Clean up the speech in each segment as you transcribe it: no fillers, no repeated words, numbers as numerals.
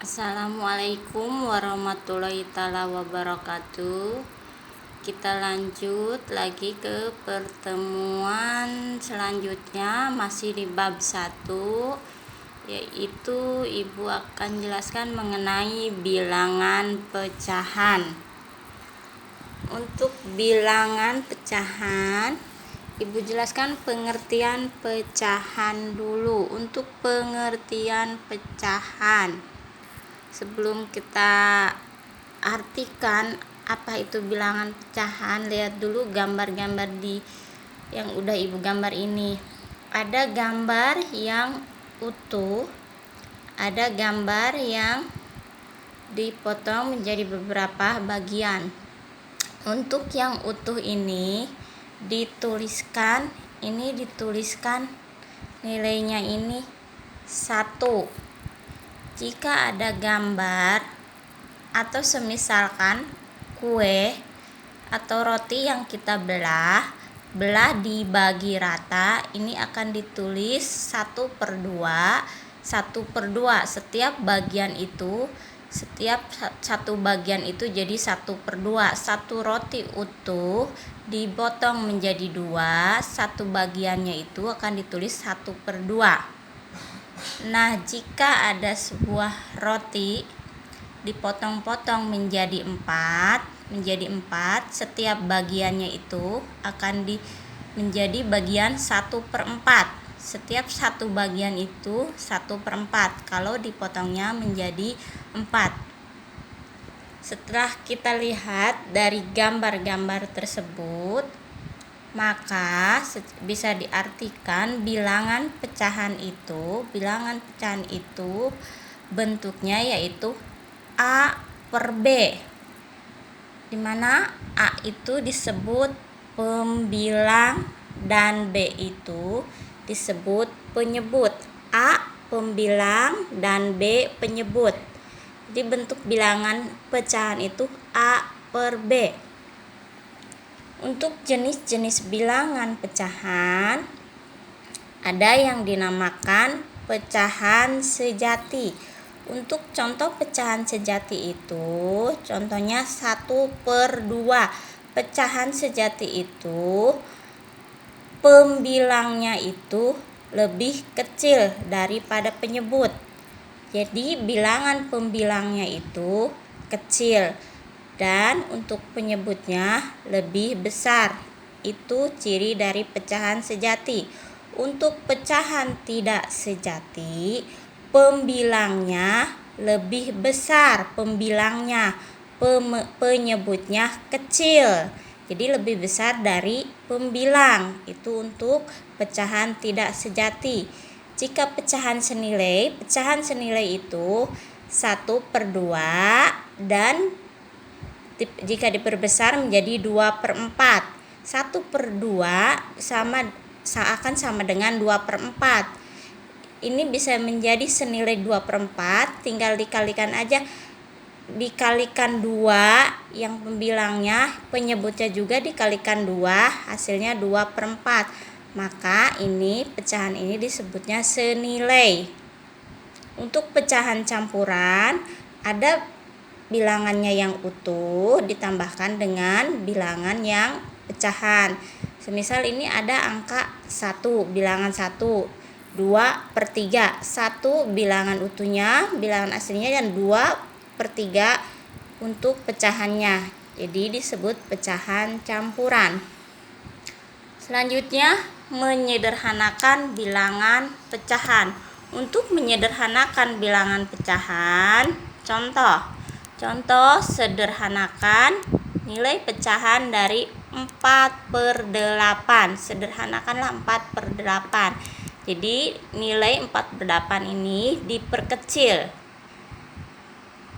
Assalamualaikum warahmatullahi taala wabarakatuh. Kita lanjut lagi ke pertemuan selanjutnya, masih di bab 1, yaitu Ibu akan jelaskan mengenai bilangan pecahan. Untuk bilangan pecahan, Ibu jelaskan pengertian pecahan dulu. Untuk pengertian pecahan, sebelum kita artikan apa itu bilangan pecahan, lihat dulu gambar-gambar yang udah Ibu gambar ini. Ada gambar yang utuh, ada gambar yang dipotong menjadi beberapa bagian. Untuk yang utuh ini dituliskan nilainya ini 1. Jika ada gambar atau semisalkan kue atau roti yang kita belah dibagi rata, ini akan ditulis 1/2. Setiap satu bagian itu jadi 1/2. Satu roti utuh dipotong menjadi 2, satu bagiannya itu akan ditulis 1/2. Nah, jika ada sebuah roti dipotong-potong menjadi 4, setiap bagiannya itu akan menjadi bagian 1/4. Setiap satu bagian itu 1/4 kalau dipotongnya menjadi 4. Setelah kita lihat dari gambar-gambar tersebut, maka bisa diartikan bilangan pecahan itu bentuknya yaitu A/B, di mana A itu disebut pembilang dan B itu disebut penyebut. A pembilang dan B penyebut. Jadi bentuk bilangan pecahan itu A/B. Untuk jenis-jenis bilangan pecahan, ada yang dinamakan pecahan sejati. Untuk contoh pecahan sejati itu, contohnya 1/2. Pecahan sejati itu pembilangnya itu lebih kecil daripada penyebut. Jadi bilangan pembilangnya itu kecil dan untuk penyebutnya lebih besar. Itu ciri dari pecahan sejati. Untuk pecahan tidak sejati, pembilangnya lebih besar, penyebutnya kecil. Jadi lebih besar dari pembilang. Itu untuk pecahan tidak sejati. Jika pecahan senilai itu 1/2 dan jika diperbesar menjadi 2/4. 1/2 akan sama dengan 2/4. Ini bisa menjadi senilai 2/4, tinggal dikalikan aja. Dikalikan 2 yang pembilangnya, penyebutnya juga dikalikan 2, hasilnya 2/4. Maka pecahan ini disebutnya senilai. Untuk pecahan campuran, ada bilangannya yang utuh ditambahkan dengan bilangan yang pecahan. Semisal ini ada angka 1, bilangan 1, 2/3. 1 bilangan utuhnya, bilangan aslinya, dan 2/3 untuk pecahannya. Jadi disebut pecahan campuran. Selanjutnya, menyederhanakan bilangan pecahan. Untuk menyederhanakan bilangan pecahan, Contoh sederhanakan nilai pecahan dari 4/8. Sederhanakanlah 4/8. Jadi nilai 4/8 ini diperkecil.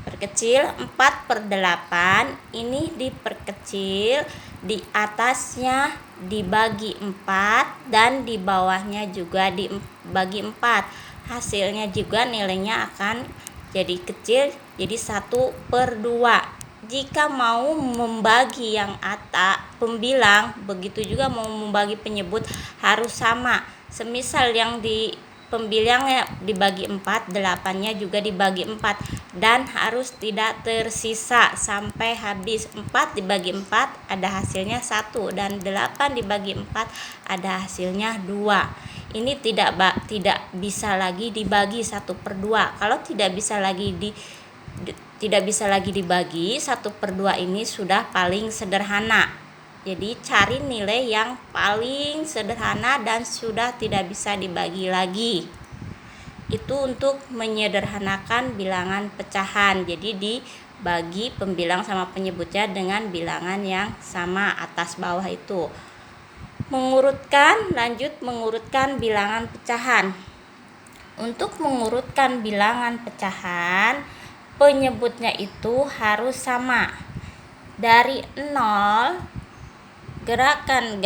4/8 ini diperkecil, di atasnya dibagi 4 dan di bawahnya juga dibagi 4. Hasilnya juga nilainya akan jadi kecil, jadi 1/2. Jika mau membagi yang pembilang, begitu juga mau membagi penyebut harus sama. Semisal yang pembilangnya dibagi 4, 8-nya juga dibagi 4, dan harus tidak tersisa sampai habis. 4 dibagi 4 ada hasilnya 1, dan 8 dibagi 4 ada hasilnya 2. Ini tidak bisa lagi dibagi 1/2. Kalau tidak bisa lagi dibagi 1/2, ini sudah paling sederhana. Jadi cari nilai yang paling sederhana dan sudah tidak bisa dibagi lagi. Itu untuk menyederhanakan bilangan pecahan. Jadi dibagi pembilang sama penyebutnya dengan bilangan yang sama atas bawah itu. Lanjut mengurutkan bilangan pecahan. Untuk mengurutkan bilangan pecahan, penyebutnya itu harus sama. Dari 0, gerakan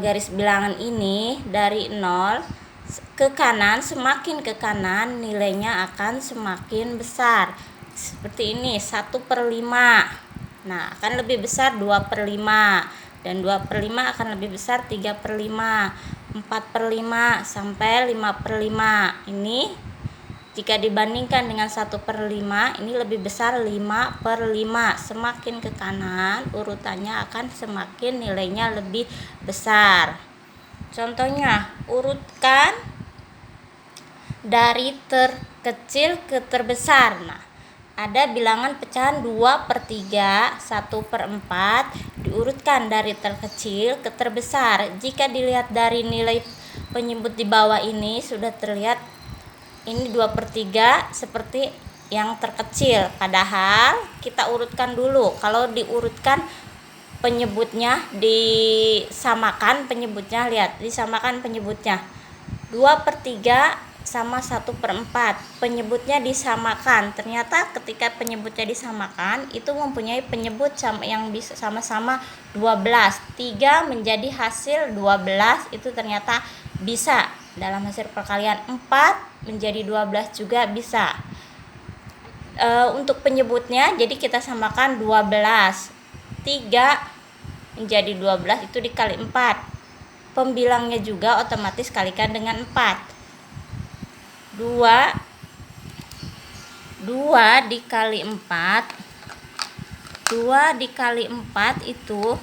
garis bilangan ini dari 0 ke kanan, semakin ke kanan nilainya akan semakin besar. Seperti ini, 1/5. Nah, akan lebih besar 2/5, dan 2/5 akan lebih besar 3/5, 4/5 sampai 5/5. Ini jika dibandingkan dengan 1/5, ini lebih besar 5/5. Semakin ke kanan, urutannya akan semakin nilainya lebih besar. Contohnya, urutkan dari terkecil ke terbesar. Nah, ada bilangan pecahan 2/3, 1/4, diurutkan dari terkecil ke terbesar. Jika dilihat dari nilai penyebut di bawah ini, sudah terlihat ini 2/3 seperti yang terkecil, padahal kita urutkan dulu. Kalau diurutkan penyebutnya disamakan, penyebutnya lihat, disamakan penyebutnya 2/3 sama 1/4, penyebutnya disamakan. Ternyata ketika penyebutnya disamakan, itu mempunyai penyebut yang bisa sama-sama 12. 3 menjadi hasil 12, itu ternyata bisa dalam hasil perkalian. 4 menjadi 12 juga bisa. Untuk penyebutnya, jadi kita samakan 12. 3 menjadi 12 itu dikali 4. Pembilangnya juga otomatis kalikan dengan 4. 2 dikali 4. 2 dikali 4 itu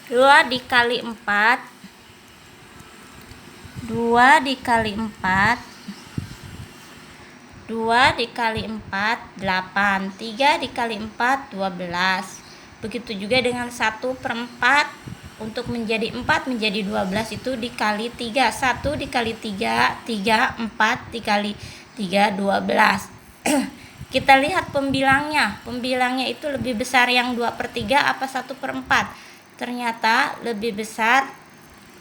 2 dikali 4 2 dikali 4 2 dikali 4 8, 3 dikali 4 12. Begitu juga dengan 1/4 untuk menjadi 4 menjadi 12 itu dikali 3. 1 dikali 3 3, 4 dikali 3 12. Kita lihat pembilangnya. Pembilangnya itu lebih besar yang 2/3 apa 1/4? Ternyata lebih besar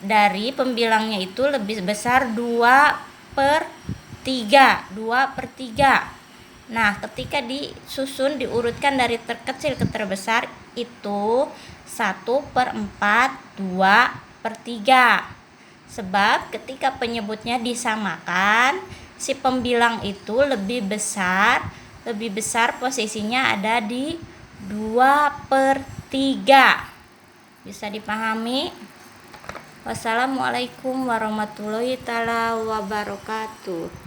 dari pembilangnya itu lebih besar 2/3. 2/3. Nah, ketika disusun diurutkan dari terkecil ke terbesar itu 1/4 2/3. Sebab ketika penyebutnya disamakan, si pembilang itu lebih besar posisinya ada di 2/3. Bisa dipahami? Wassalamualaikum warahmatullahi wabarakatuh.